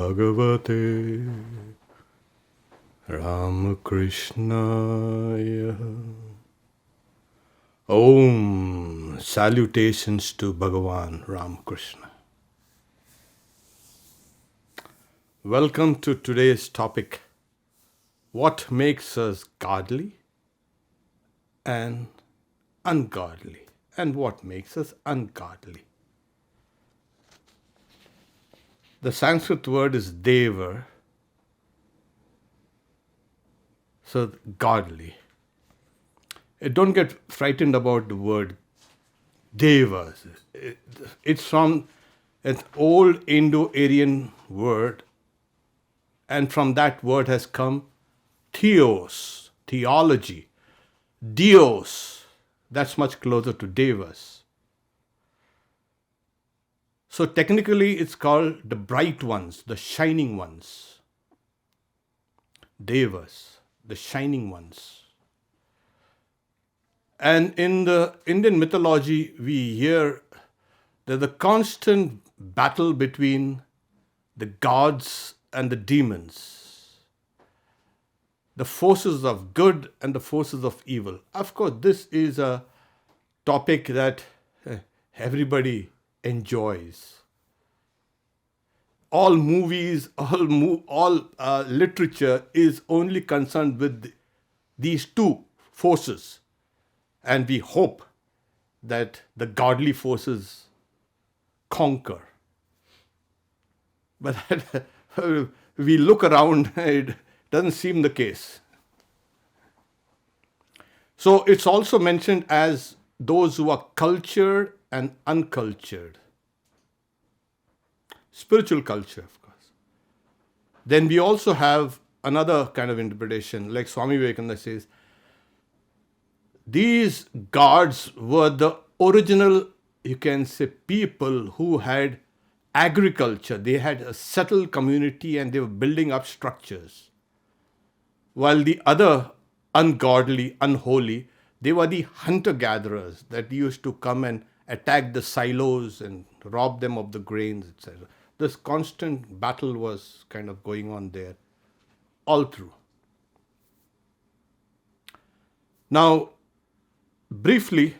Bhagavate Ramakrishnaya. Om. Salutations to Bhagavan Ramakrishna. Welcome to today's topic. What makes us godly and ungodly? And what makes us ungodly? The Sanskrit word is deva, so godly. Don't get frightened about the word devas. It's from an old Indo-Aryan word, and from that word has come theos, theology, dios. That's much closer to devas. So technically it's called the bright ones, the shining ones. Devas, the shining ones. And in the Indian mythology, we hear there's a constant battle between the gods and the demons, the forces of good and the forces of evil. Of course, this is a topic that everybody enjoys. All movies, all literature is only concerned with these two forces. And we hope that the godly forces conquer. But we look around, it doesn't seem the case. So it's also mentioned as those who are cultured and uncultured. Spiritual culture, of course. Then we also have another kind of interpretation, like Swami Vivekananda says, these gods were the original, you can say, people who had agriculture. They had a settled community and they were building up structures. While the other ungodly, unholy, they were the hunter-gatherers that used to come and attack the silos and rob them of the grains, etc. This constant battle was kind of going on there all through. Now, briefly,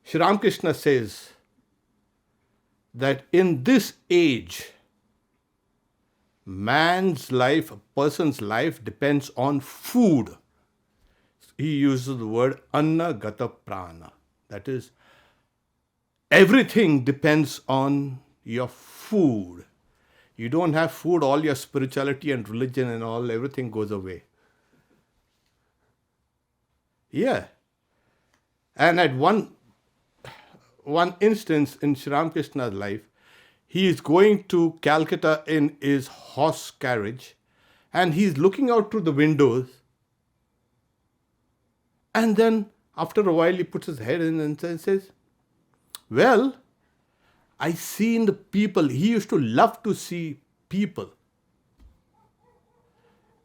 Sri Ramakrishna says that in this age, man's life, a person's life depends on food. He uses the word anna gata prana. That is, everything depends on your food. You don't have food, all your spirituality and religion and all, everything goes away. Yeah. And at one instance in Sri Ramakrishna's life, he is going to Calcutta in his horse carriage and he's looking out through the windows. And then after a while he puts his head in and says, well, I seen the people. He used to love to see people.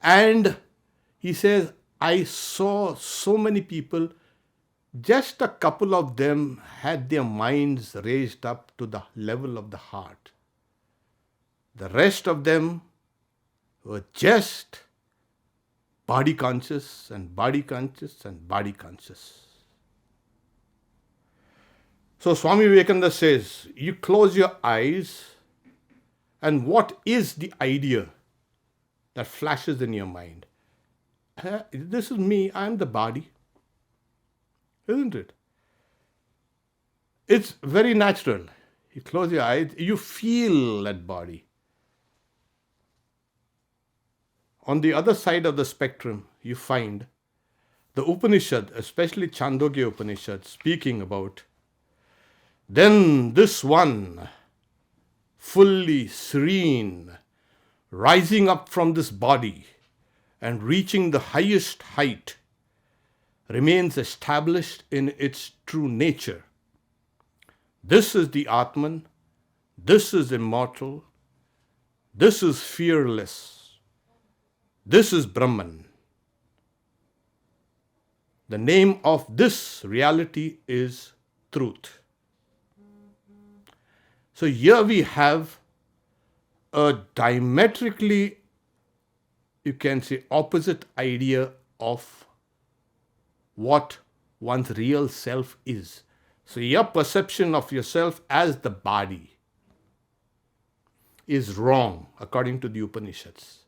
And he says, I saw so many people, just a couple of them had their minds raised up to the level of the heart. The rest of them were just body conscious and body conscious and body conscious. So Swami Vivekananda says, you close your eyes and what is the idea that flashes in your mind? This is me, I'm the body. Isn't it? It's very natural. You close your eyes, you feel that body. On the other side of the spectrum, you find the Upanishad, especially Chandogya Upanishad, speaking about then this one, fully serene, rising up from this body and reaching the highest height, remains established in its true nature. This is the Atman, this is immortal, this is fearless, this is Brahman. The name of this reality is truth. So here we have a diametrically, you can say, opposite idea of what one's real self is. So your perception of yourself as the body is wrong according to the Upanishads.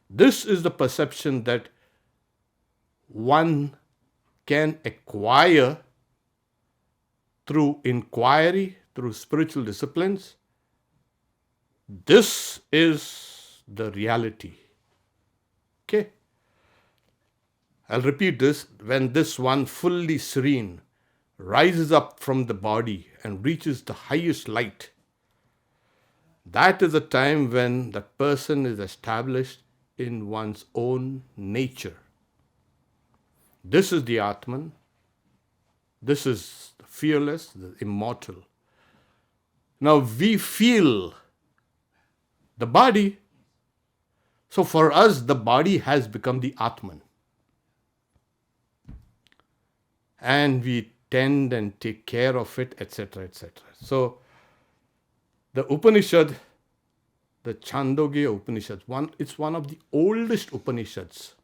This is the perception that one can acquire through inquiry, through spiritual disciplines. This is the reality. Okay? I'll repeat this. When this one fully serene rises up from the body and reaches the highest light, that is the time when that person is established in one's own nature. This is the Atman. This is the fearless, the immortal. Now we feel the body. So for us, the body has become the Atman. And we tend and take care of it, etc., etc. So the Upanishad, the Chandogya Upanishad, it's one of the oldest Upanishads,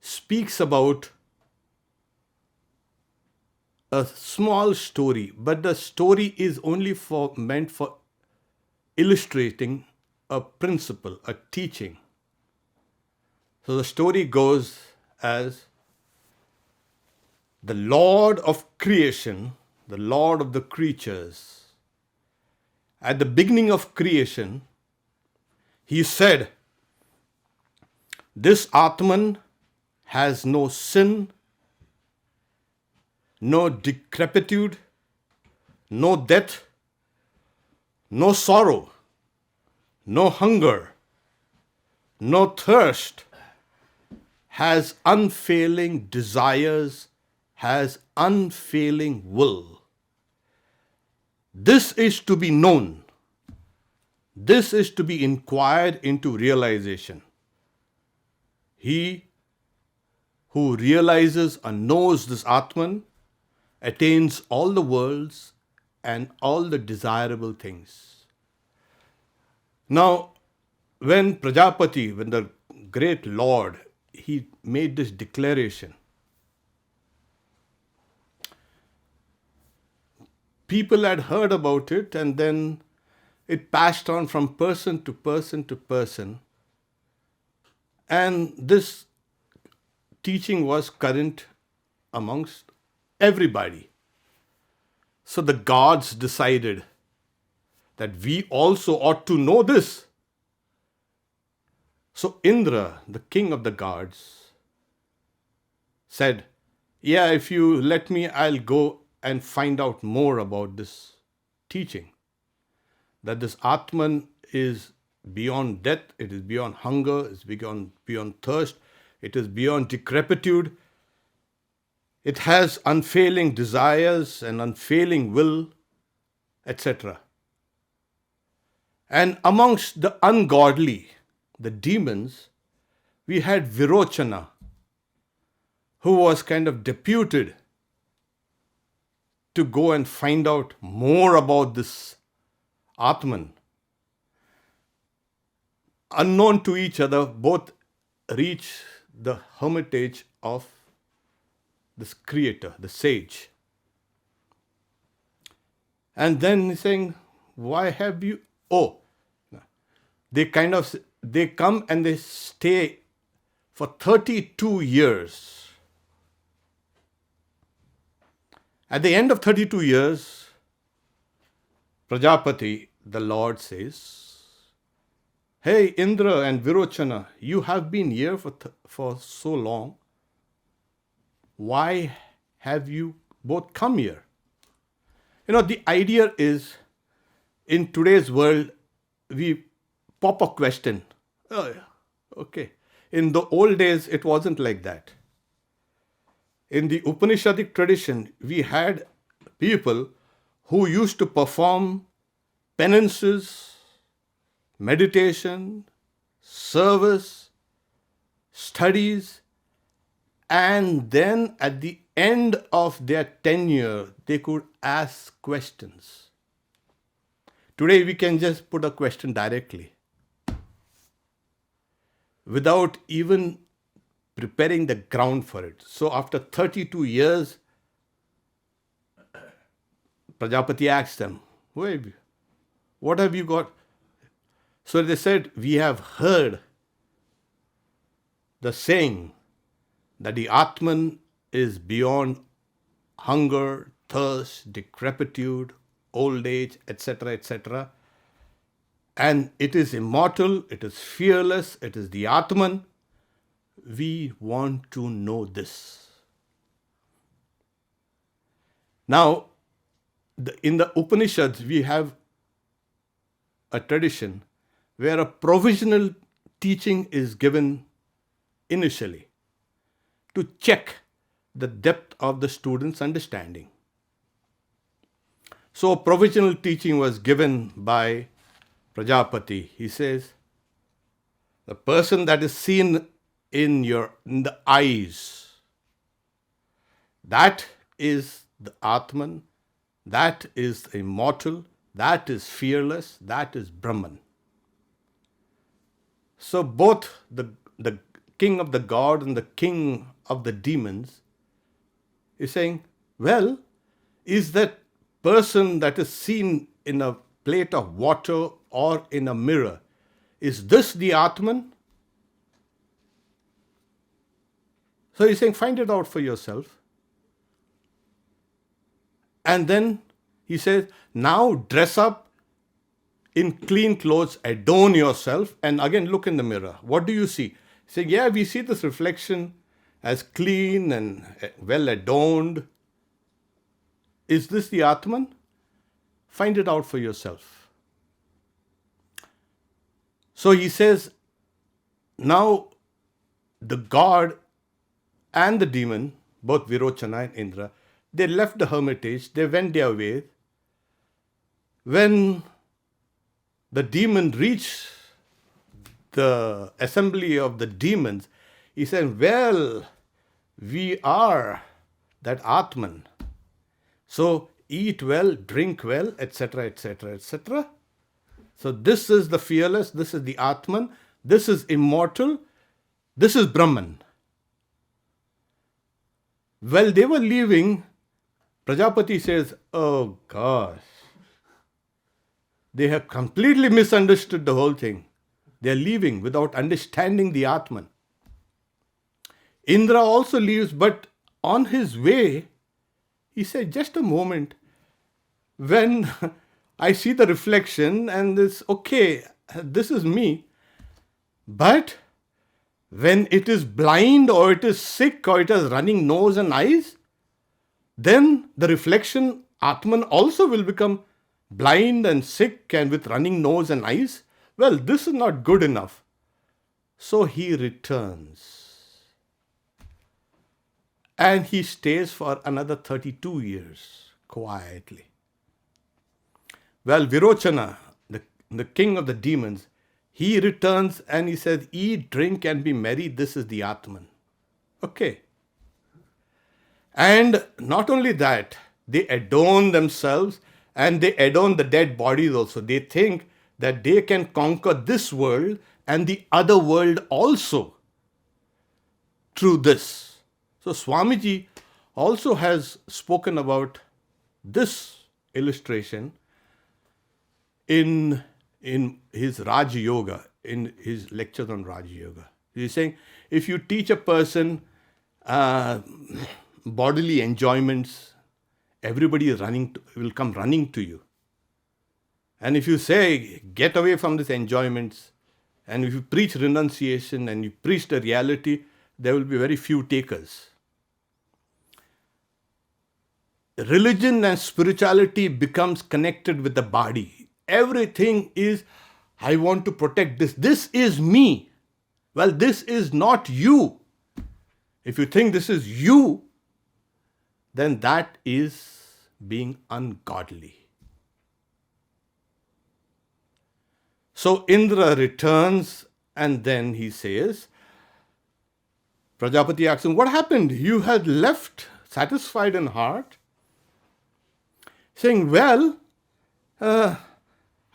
speaks about a small story, but the story is only meant for illustrating a principle, a teaching. So the story goes as the Lord of creation, the Lord of the creatures. At the beginning of creation, he said, this Atman has no sin, no decrepitude, no death, no sorrow, no hunger, no thirst, has unfailing desires, has unfailing will. This is to be known. This is to be inquired into realization. He who realizes and knows this Atman attains all the worlds and all the desirable things. Now, when Prajapati, when the great Lord, he made this declaration, people had heard about it, and then it passed on from person to person to person. And this teaching was current amongst everybody. So the gods decided that we also ought to know this. So Indra, the king of the gods, said, yeah, if you let me, I'll go and find out more about this teaching. That this Atman is beyond death, it is beyond hunger, it's beyond thirst, it is beyond decrepitude. It has unfailing desires and unfailing will, etc. And amongst the ungodly, the demons, we had Virochana, who was kind of deputed to go and find out more about this Atman. Unknown to each other, both reach the hermitage of this creator, the sage. And then he's saying, why have you... they come and they stay for 32 years. At the end of 32 years, Prajapati, the Lord, says, hey, Indra and Virochana, you have been here for so long. Why have you both come here? The idea is, in today's world, we pop a question. Oh, yeah, okay. In the old days, it wasn't like that. In the Upanishadic tradition, we had people who used to perform penances, meditation, service, studies, and then at the end of their tenure, they could ask questions. Today we can just put a question directly without even preparing the ground for it. So after 32 years, Prajapati asked them, what have you got? So they said, we have heard the saying that the Atman is beyond hunger, thirst, decrepitude, old age, etc., etc. And it is immortal, it is fearless, it is the Atman. We want to know this. Now, in the Upanishads, we have a tradition where a provisional teaching is given initially to check the depth of the student's understanding. So a provisional teaching was given by Prajapati. He says, the person that is seen in the eyes, that is the Atman, that is the immortal, that is fearless, that is Brahman. So both the king of the god and the king of the demons is saying, well, is that person that is seen in a plate of water or in a mirror, is this the Atman? So he's saying, find it out for yourself. And then he says, now dress up in clean clothes, adorn yourself, and again look in the mirror. What do you see? He's saying, yeah, we see this reflection as clean and well adorned. Is this the Atman? Find it out for yourself. So he says, now the god and the demon, both Virochana and Indra, they left the hermitage, they went their way. When the demon reached the assembly of the demons, he said, well, we are that Atman. So eat well, drink well, etc., etc., etc. So this is the fearless, this is the Atman, this is immortal, this is Brahman. While they were leaving, Prajapati says, oh gosh, they have completely misunderstood the whole thing. They are leaving without understanding the Atman. Indra also leaves, but on his way, he said, just a moment, when I see the reflection and it's okay, this is me, but when it is blind or it is sick or it has running nose and eyes, then the reflection, Atman, also will become blind and sick and with running nose and eyes. Well, this is not good enough. So he returns. And he stays for another 32 years, quietly. Well, Virochana, the king of the demons, he returns and he says, eat, drink and be merry, this is the Atman. Okay. And not only that, they adorn themselves and they adorn the dead bodies also. They think that they can conquer this world and the other world also through this. So Swamiji also has spoken about this illustration in his Raja Yoga, in his lectures on Raja Yoga. He's saying, if you teach a person bodily enjoyments, everybody will come running to you. And if you say, get away from these enjoyments, and if you preach renunciation and you preach the reality, there will be very few takers. Religion and spirituality becomes connected with the body. Everything is, I want to protect this. This is me. Well, this is not you. If you think this is you, then that is being ungodly. So Indra returns and then he says, Prajapati asks him, what happened? You had left satisfied in heart? Saying, well,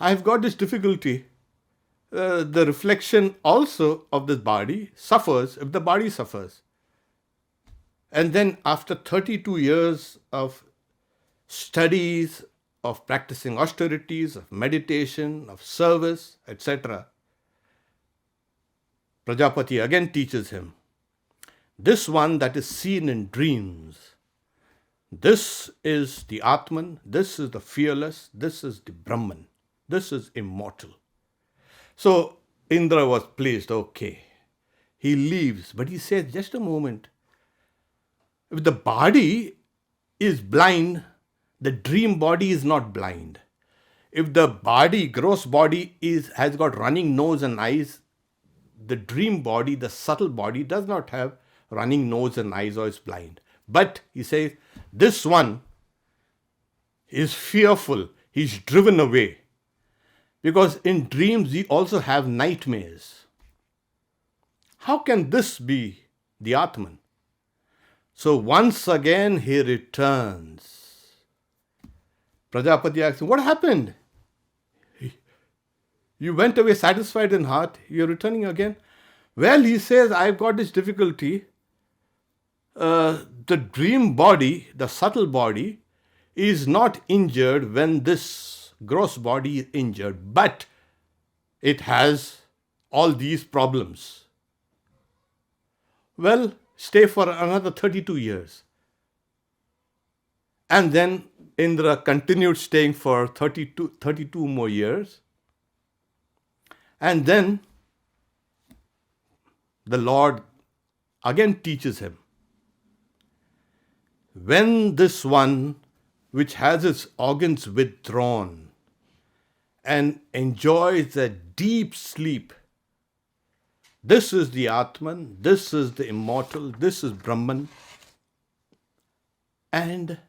I've got this difficulty. The reflection also of this body suffers if the body suffers. And then after 32 years of studies, of practicing austerities, of meditation, of service, etc., Prajapati again teaches him, this one that is seen in dreams, this is the Atman, this is the fearless, this is the Brahman, this is immortal. So Indra was pleased, okay. He leaves, but he says, just a moment. If the body is blind, the dream body is not blind. If the body, gross body, has got running nose and eyes, the dream body, the subtle body, does not have running nose and eyes or is blind. But he says, this one is fearful. He's driven away. Because in dreams we also have nightmares. How can this be the Atman? So once again he returns. Prajapati asks him, what happened? You went away satisfied in heart, you're returning again? Well, he says, I've got this difficulty. The dream body, the subtle body, is not injured when this gross body is injured, but it has all these problems. Well, stay for another 32 years. And then Indra continued staying for 32 more years. And then the Lord again teaches him, when this one which has its organs withdrawn and enjoys a deep sleep, this is the Atman, this is the immortal, this is Brahman. And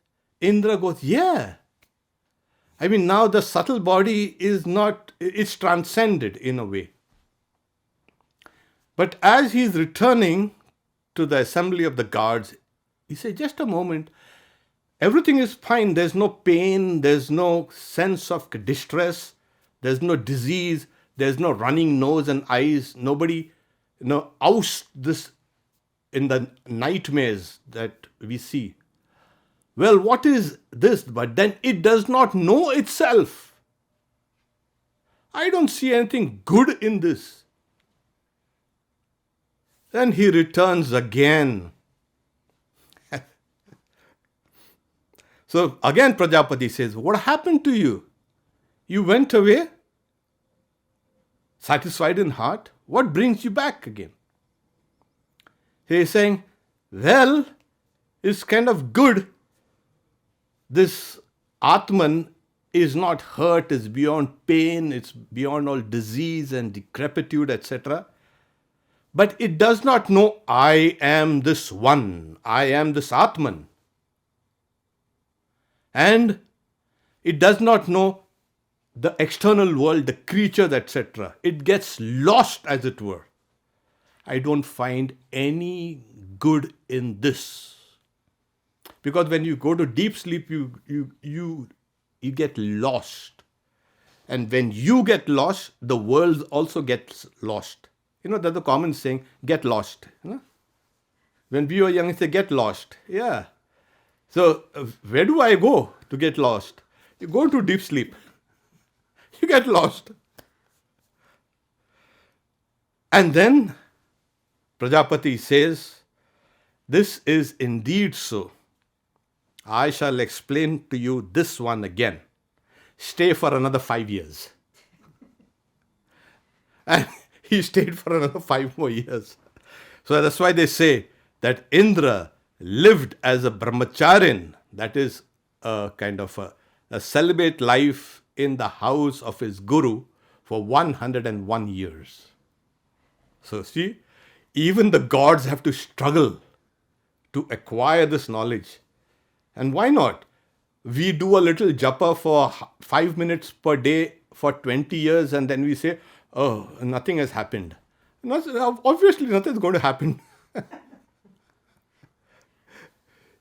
Indra goes, yeah. I mean, now the subtle body is not, it's transcended in a way. But as he's returning to the assembly of the gods, he says, just a moment, everything is fine. There's no pain, there's no sense of distress, there's no disease, there's no running nose and eyes. Nobody, ousts this in the nightmares that we see. Well, what is this? But then it does not know itself. I don't see anything good in this. Then he returns again. So again Prajapati says, what happened to you? You went away, satisfied in heart. What brings you back again? He is saying, well, it's kind of good. This Atman is not hurt, is beyond pain, it's beyond all disease and decrepitude, etc. But it does not know, I am this one, I am this Atman. And it does not know the external world, the creatures, etc. It gets lost, as it were. I don't find any good in this. Because when you go to deep sleep, you get lost. And when you get lost, the world also gets lost. That's the common saying, get lost. When we were young, we say, get lost. Yeah. So where do I go to get lost? You go to deep sleep. You get lost. And then Prajapati says, this is indeed so. I shall explain to you this one again. Stay for another 5 years. And he stayed for another 5 more years. So that's why they say that Indra lived as a brahmacharin, that is a kind of a celibate life in the house of his guru for 101 years. So see, even the gods have to struggle to acquire this knowledge. And why not? We do a little japa for 5 minutes per day for 20 years and then we say, oh, nothing has happened. Obviously, nothing is going to happen.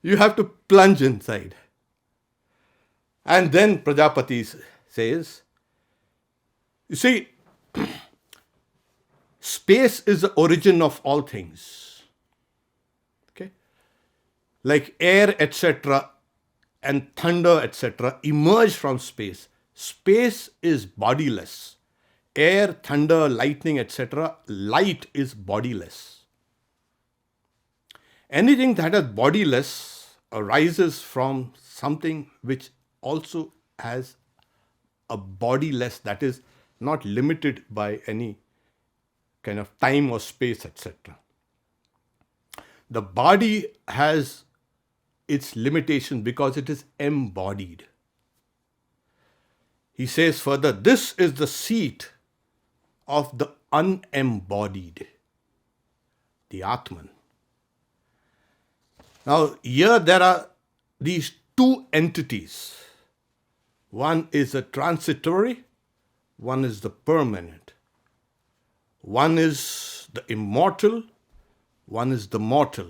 You have to plunge inside. And then Prajapati says, You see, space is the origin of all things. Okay? Like air, etc., and thunder, etc., emerge from space. Space is bodiless. Air, thunder, lightning, etc., light is bodiless. Anything that is bodiless arises from something which also has a bodiless, that is not limited by any kind of time or space, etc. The body has its limitation because it is embodied. He says further, this is the seat of the unembodied, the Atman. Now, here there are these two entities. One is the transitory, one is the permanent. One is the immortal, one is the mortal.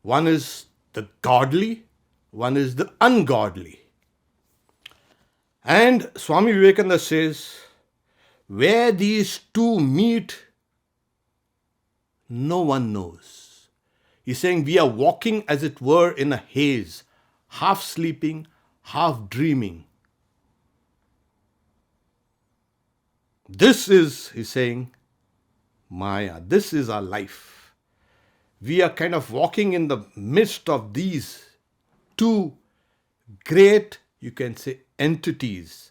One is the godly, one is the ungodly. And Swami Vivekananda says, where these two meet, no one knows. He's saying we are walking, as it were, in a haze, half sleeping, half dreaming. This is, he's saying, Maya. This is our life. We are kind of walking in the midst of these two great, you can say, entities.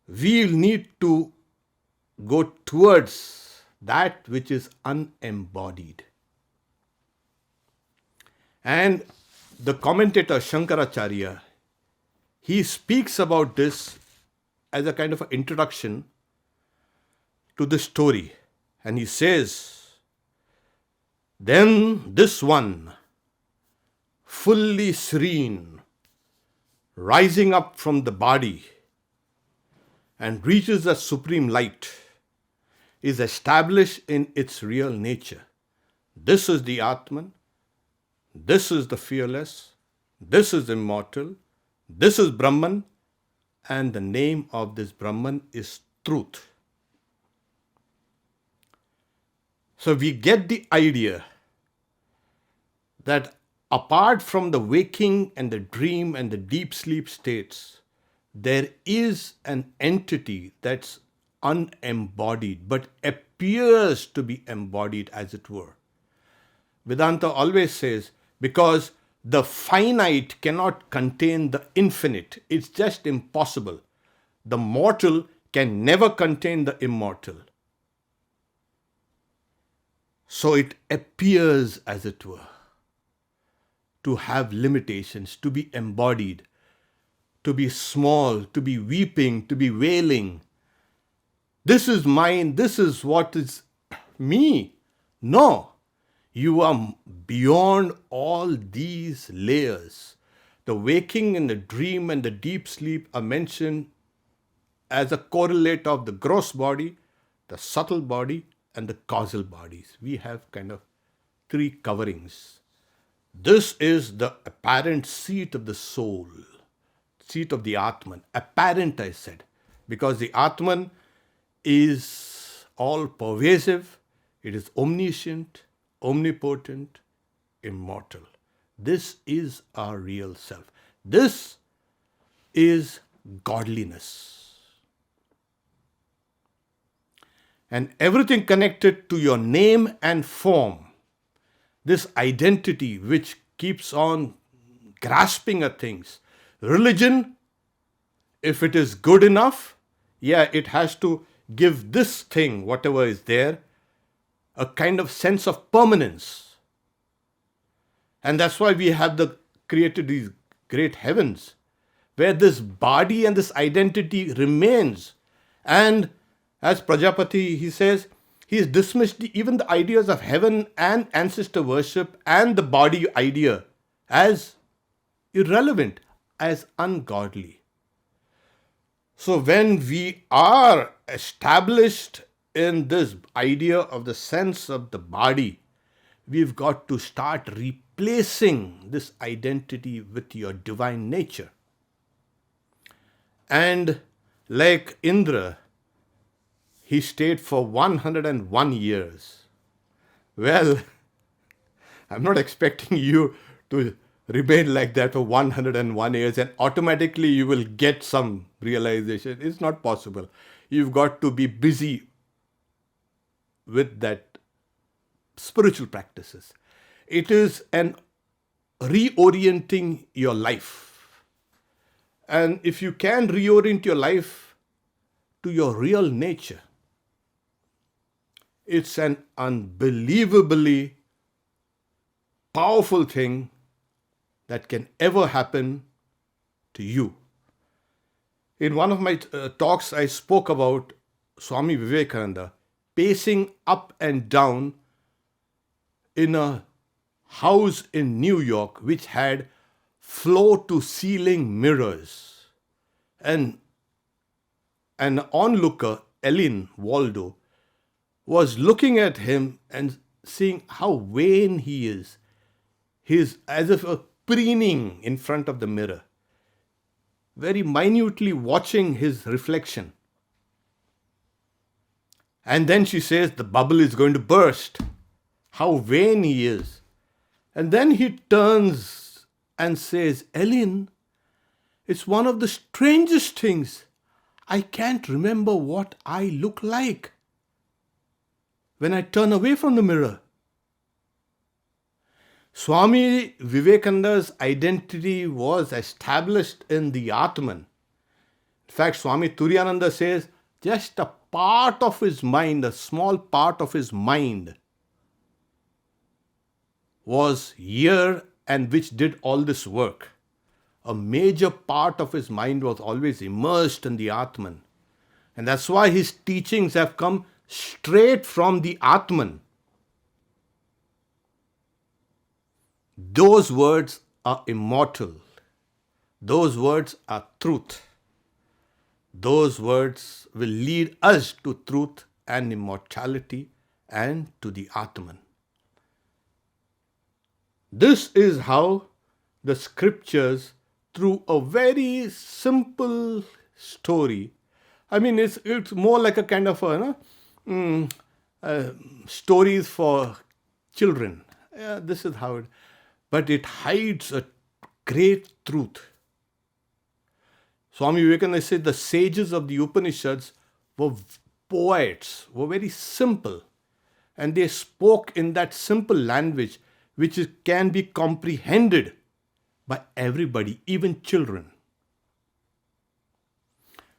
We'll need to go towards that which is unembodied. And the commentator Shankaracharya, he speaks about this as a kind of an introduction to the story. And he says, then this one, fully serene, rising up from the body and reaches the supreme light, is established in its real nature. This is the Atman, this is the fearless, this is immortal, this is Brahman, and the name of this Brahman is truth. So we get the idea that apart from the waking and the dream and the deep sleep states, there is an entity that's unembodied but appears to be embodied, as it were. Vedanta always says, because the finite cannot contain the infinite, it's just impossible. The mortal can never contain the immortal. So it appears, as it were, to have limitations, to be embodied, to be small, to be weeping, to be wailing. This is mine, this is what is me. No, you are beyond all these layers. The waking and the dream and the deep sleep are mentioned as a correlate of the gross body, the subtle body, and the causal bodies. We have kind of three coverings. This is the apparent seat of the soul, seat of the Atman. Apparent, I said, because the Atman is all pervasive, it is omniscient, omnipotent, immortal. This is our real self. This is godliness. And everything connected to your name and form, this identity which keeps on grasping at things. Religion, if it is good enough, it has to give this thing, whatever is there, a kind of sense of permanence. And that's why we have created these great heavens, where this body and this identity remains. And as Prajapati, he says, he has dismissed even the ideas of heaven and ancestor worship and the body idea as irrelevant, as ungodly. So when we are established in this idea of the sense of the body, we've got to start replacing this identity with your divine nature. And Like Indra, he stayed for 101 years. Well, I'm not expecting you to remain like that for 101 years and automatically you will get some realization. It's not possible. You've got to be busy with that spiritual practices. It is an reorienting your life. And if you can reorient your life to your real nature, it's an unbelievably powerful thing that can ever happen to you. In one of my talks, I spoke about Swami Vivekananda pacing up and down in a house in New York which had floor-to-ceiling mirrors. And an onlooker, Ellen Waldo, was looking at him and seeing how vain he is. He is as if preening in front of the mirror, very minutely watching his reflection. And then she says, the bubble is going to burst. How vain he is. And then he turns and says, Ellen, it's one of the strangest things. I can't remember what I look like when I turn away from the mirror. Swami Vivekananda's identity was established in the Atman. In fact, Swami Turiyananda says just a part of his mind, a small part of his mind was here and which did all this work. A major part of his mind was always immersed in the Atman. And that's why his teachings have come straight from the Atman. Those words are immortal. Those words are truth. Those words will lead us to truth and immortality and to the Atman. This is how the scriptures, through a very simple story, I mean, it's more like a kind of stories for children. This is how it, but it hides a great truth. Swami Vivekananda said the sages of the Upanishads were poets, were very simple, and they spoke in that simple language which can be comprehended by everybody, even children.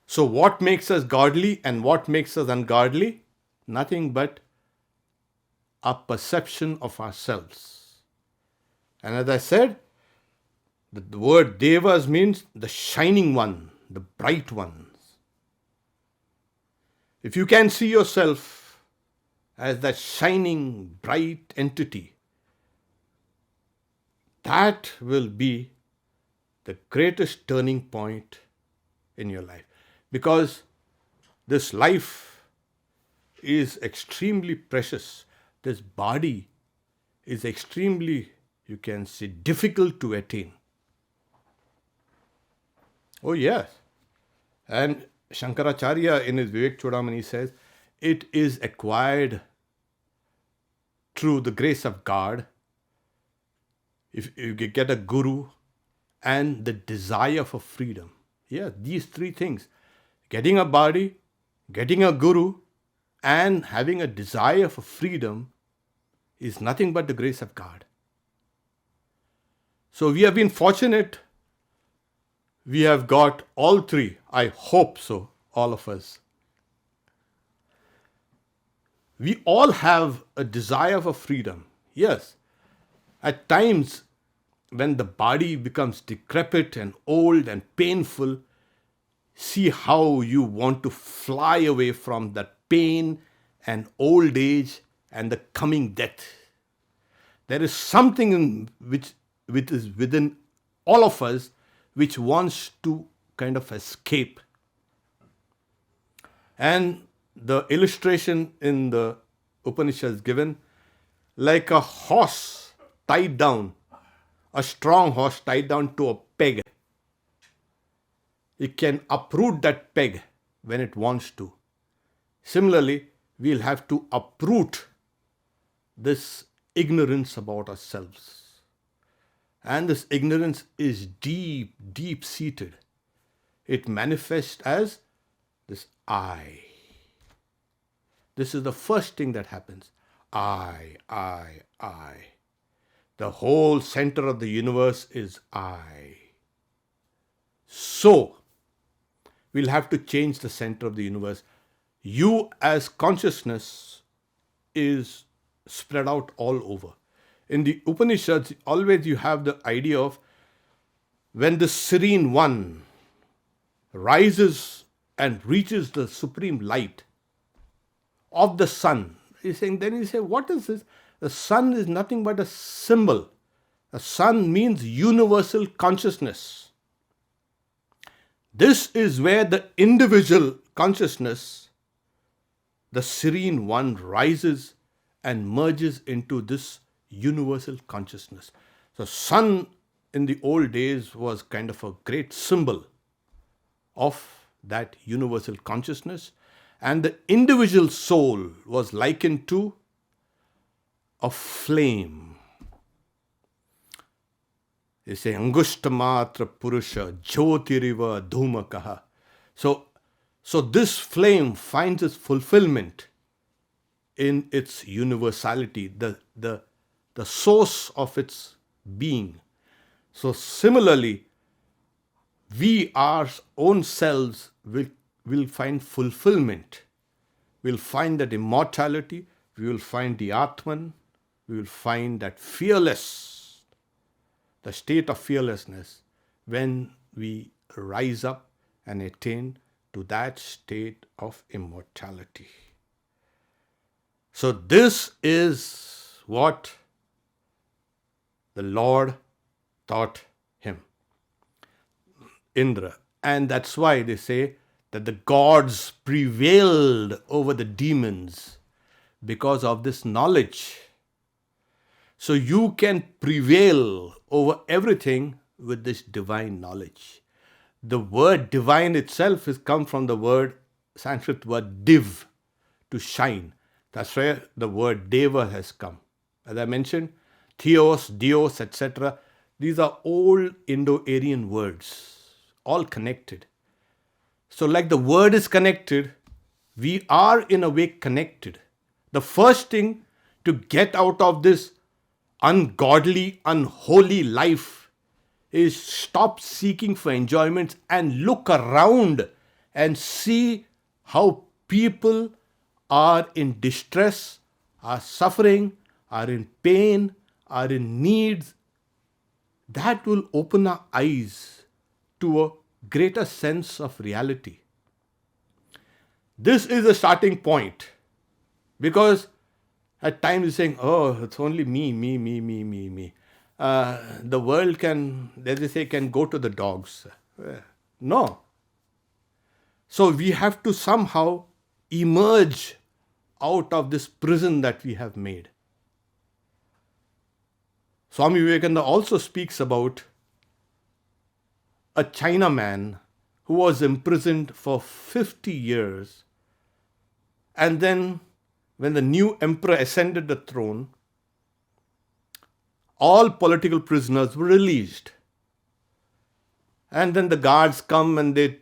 So what makes us godly and what makes us ungodly? Nothing but our perception of ourselves. And as I said, the word devas means the shining one, the bright ones. If you can see yourself as that shining, bright entity, that will be the greatest turning point in your life. Because this life is extremely precious. This body is extremely, you can say, difficult to attain. Oh yes. And Shankaracharya in his Vivek Chudamani says, it is acquired through the grace of God. If you get a guru and the desire for freedom. Yeah, these three things. Getting a body, getting a guru, and having a desire for freedom is nothing but the grace of God. So we have been fortunate. We have got all three. I hope so, all of us. We all have a desire for freedom. Yes. At times, when the body becomes decrepit and old and painful, see how you want to fly away from that pain and old age and the coming death. There is something which is within all of us which wants to kind of escape. And the illustration in the Upanishad is given like a horse tied down, a strong horse tied down to a peg. It can uproot that peg when it wants to. Similarly, we'll have to uproot this ignorance about ourselves. And this ignorance is deep, deep seated. It manifests as this I. This is the first thing that happens. I. The whole center of the universe is I. So, we'll have to change the center of the universe. You as consciousness is spread out all over. In the Upanishads, always you have the idea of when the serene one rises and reaches the supreme light of the sun. Then you say, what is this? The sun is nothing but a symbol. The sun means universal consciousness. This is where the individual consciousness, the serene one, rises and merges into this universal consciousness. So sun in the old days was kind of a great symbol of that universal consciousness, and the individual soul was likened to a flame. They say, Angushtamatra Purusha Jyotiriva Dhumakaha. So this flame finds its fulfillment in its universality, the source of its being. So similarly, we, our own selves, will find fulfillment. We'll find that immortality. We will find the Atman. We will find that fearless, the state of fearlessness, when we rise up and attain to that state of immortality. So this is what the Lord taught him, Indra. And that's why they say that the gods prevailed over the demons because of this knowledge. So you can prevail over everything with this divine knowledge. The word divine itself has come from the word, Sanskrit word div, to shine. That's where the word deva has come. As I mentioned, theos, dios, etc. These are old Indo-Aryan words, all connected. So like the word is connected, we are in a way connected. The first thing to get out of this ungodly, unholy life is stop seeking for enjoyments and look around and see how people are in distress, are suffering, are in pain, are in needs. That will open our eyes to a greater sense of reality. This is a starting point, because at times you're saying, oh, it's only me. The world can, as they say, can go to the dogs. No. So we have to somehow emerge out of this prison that we have made. Swami Vivekananda also speaks about a Chinaman who was imprisoned for 50 years, and then when the new emperor ascended the throne, all political prisoners were released. And then the guards come and they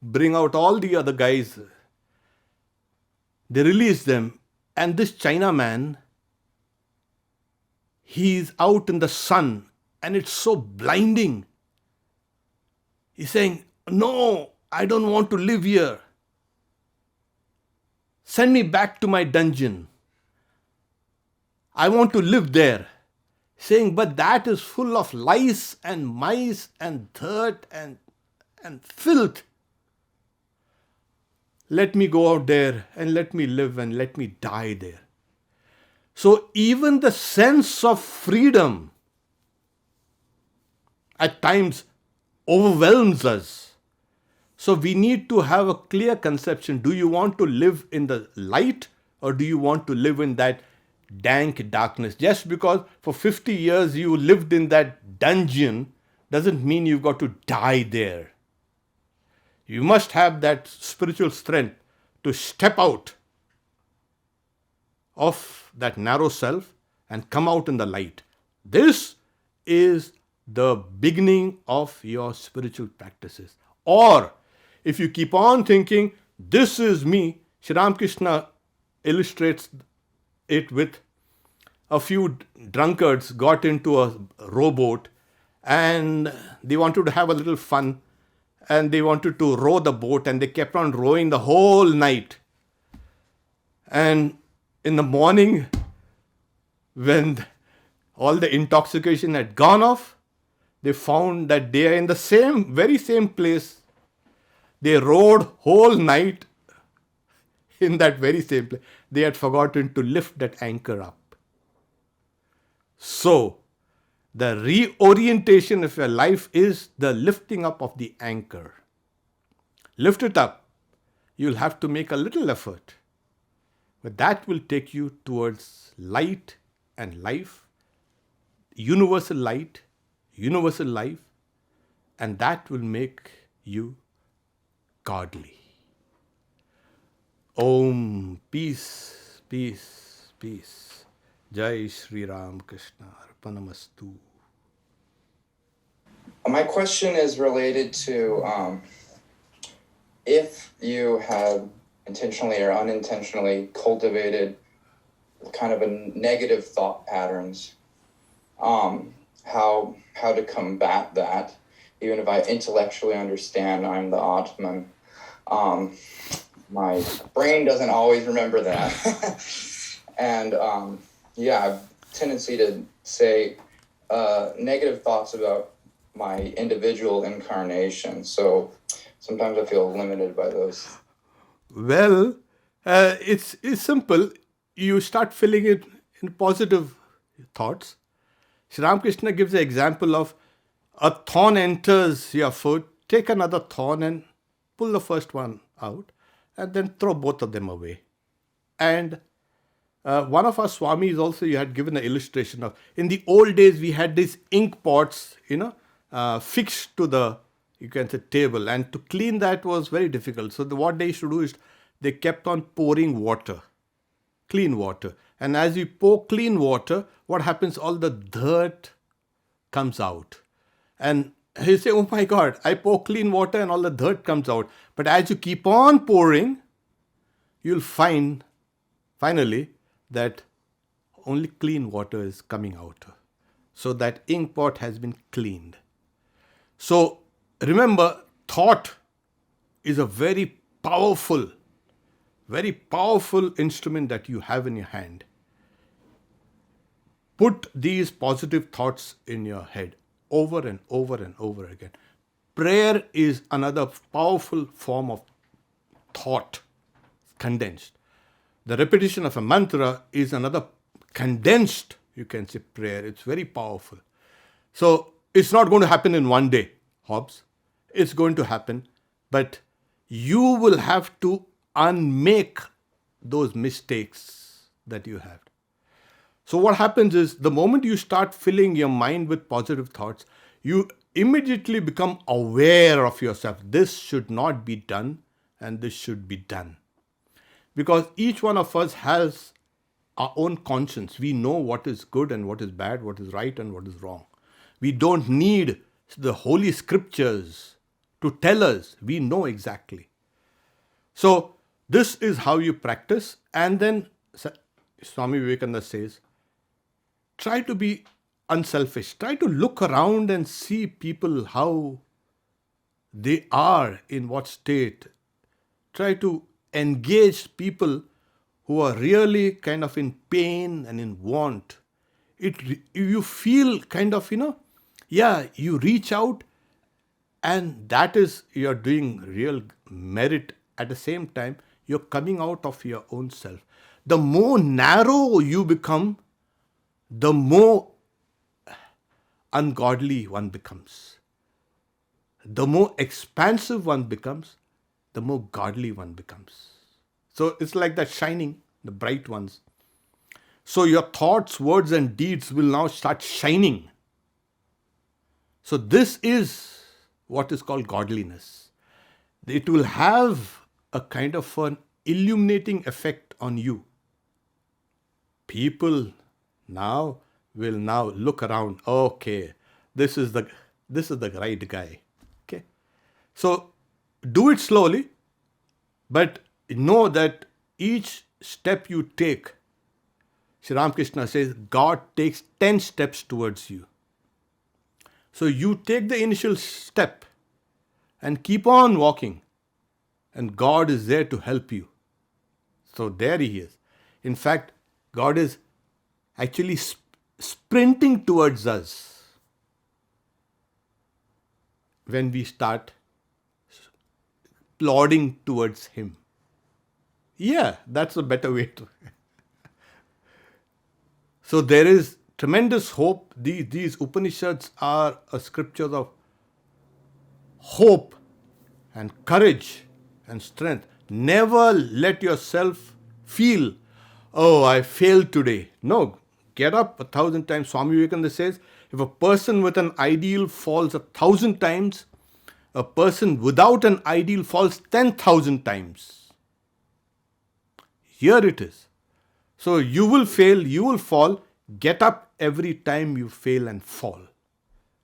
bring out all the other guys. They release them. And this Chinaman, he's out in the sun and it's so blinding. He's saying, no, I don't want to live here. Send me back to my dungeon. I want to live there. Saying, but that is full of lice and mice and dirt and filth. Let me go out there and let me live and let me die there. So even the sense of freedom at times overwhelms us. So we need to have a clear conception. Do you want to live in the light, or do you want to live in that dank darkness? Just because for 50 years you lived in that dungeon doesn't mean you've got to die there. You must have that spiritual strength to step out of that narrow self and come out in the light. This is the beginning of your spiritual practices. Or if you keep on thinking, this is me, Sri Ramakrishna illustrates it with a few drunkards got into a rowboat and they wanted to have a little fun and they wanted to row the boat and they kept on rowing the whole night. And in the morning, when all the intoxication had gone off, they found that they are in the very same place. They rowed whole night in that very same place. They had forgotten to lift that anchor up. So, the reorientation of your life is the lifting up of the anchor. Lift it up. You'll have to make a little effort. But that will take you towards light and life, universal light, universal life, and that will make you godly. Om, peace, peace, peace. Jai Shri Ramakrishna Arpanamastu. My question is related to if you have intentionally or unintentionally cultivated kind of a negative thought patterns, how to combat that, even if I intellectually understand I'm the Atman. My brain doesn't always remember that. And I have tendency to say negative thoughts about my individual incarnation. So sometimes I feel limited by those. Well, it's simple. You start filling it in positive thoughts. Sri Ramakrishna gives the example of a thorn enters your foot, take another thorn and pull the first one out, and then throw both of them away. And one of our Swamis also, you had given an illustration of, in the old days, we had these ink pots, fixed to the, you can say, table. And to clean that was very difficult. So what they used to do is they kept on pouring water, clean water. And as you pour clean water, what happens? All the dirt comes out. And you say, oh my God, I pour clean water and all the dirt comes out. But as you keep on pouring, you'll find finally that only clean water is coming out. So that ink pot has been cleaned. So remember, thought is a very powerful instrument that you have in your hand. Put these positive thoughts in your head over and over and over again. Prayer is another powerful form of thought, condensed. The repetition of a mantra is another condensed, you can say, prayer. It's very powerful. So it's not going to happen in one day, Hobbes. It's going to happen, but you will have to unmake those mistakes that you have. So what happens is, the moment you start filling your mind with positive thoughts, you immediately become aware of yourself. This should not be done and this should be done. Because each one of us has our own conscience. We know what is good and what is bad, what is right and what is wrong. We don't need the holy scriptures to tell us. We know exactly. So this is how you practice. And then Swami Vivekananda says, try to be unselfish. Try to look around and see people how they are, in what state. Try to engage people who are really kind of in pain and in want. You feel kind of, you reach out, and that is, you're doing real merit. At the same time, you're coming out of your own self. The more narrow you become, the more ungodly one becomes. The more expansive one becomes, the more godly one becomes. So it's like that shining, the bright ones. So your thoughts, words and deeds will now start shining. So this is what is called godliness. it will have a kind of an illuminating effect on you. People now will now look around. Okay, this is the right guy. Okay, so do it slowly, but know that each step you take, Sri Ramakrishna says, God takes 10 steps towards you. So you take the initial step and keep on walking, and God is there to help you. So there He is. In fact, God is actually sprinting towards us when we start plodding towards Him. Yeah, that's a better way to. So there is tremendous hope. These Upanishads are a scripture of hope and courage and strength. Never let yourself feel, oh, I failed today. No, get up 1,000 times. Swami Vivekananda says, if a person with an ideal falls 1,000 times, a person without an ideal falls 10,000 times. Here it is. So you will fail, you will fall. Get up every time you fail and fall.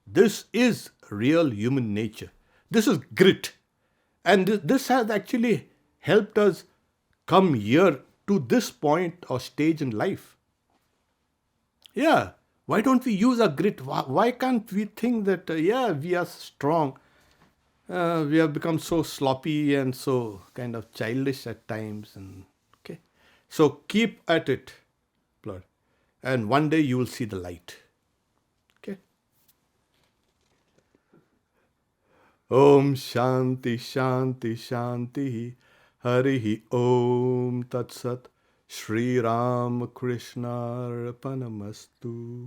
This is real human nature. This is grit. And this has actually helped us come here to this point or stage in life. Yeah, why don't we use our grit? Why can't we think that, we are strong? We have become so sloppy and so kind of childish at times. And okay, so keep at it, blood, and one day you will see the light. Okay. Om Shanti Shanti Shanti Harihi Om Tat Sat Shri Ramakrishna Arpanamastu.